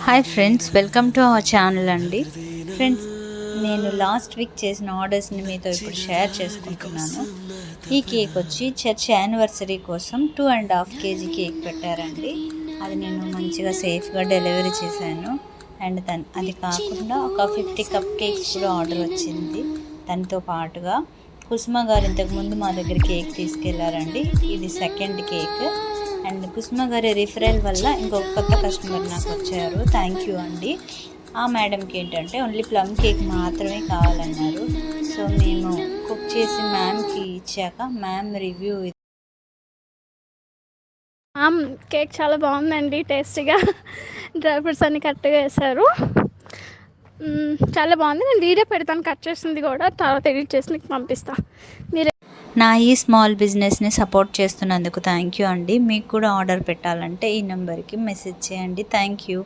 Hi friends, welcome to our channel అండి. Friends, నేను last week చేసిన ఆర్డర్స్ని మీతో ఇప్పుడు షేర్ చేసుకుంటున్నాను. ఈ కేక్ వచ్చి చర్చ్ యానివర్సరీ కోసం 2.5 kg కేక్ పెట్టారండి. అది నేను మంచిగా సేఫ్గా డెలివరీ చేశాను. అండ్ అది కాకుండా ఒక 50 కప్ కేక్స్ కూడా ఆర్డర్ వచ్చింది. దానితో పాటుగా కుసుమ గారు ఇంతకుముందు మా దగ్గర కేక్ తీసుకెళ్లారండి. ఇది సెకండ్ కేక్. అండ్ కుసుమ గారి రిఫరల్ వల్ల ఇంకొక కొత్త కస్టమర్ నాకు వచ్చారు. థ్యాంక్ యూ అండి. ఆ మేడంకి ఏంటంటే ఓన్లీ ప్లమ్ కేక్ మాత్రమే కావాలన్నారు. సో మేము కుక్ చేసి మ్యామ్కి ఇచ్చాక మ్యామ్ రివ్యూ. కేక్ చాలా బాగుందండి, టేస్టీగా డ్రై ఫ్రూట్స్ అన్ని కరెక్ట్గా వేశారు. చాలా బాగుంది. నేను వీడియో పెడతాను, కట్ చేసింది కూడా, తర్వాత ఎడిట్ చేసి మీకు పంపిస్తాను. మీరు నా ఈ స్మాల్ బిజినెస్ని సపోర్ట్ చేస్తున్నందుకు థ్యాంక్ యూ అండి. మీకు కూడా ఆర్డర్ పెట్టాలంటే ఈ నెంబర్కి మెసేజ్ చేయండి. Thank you.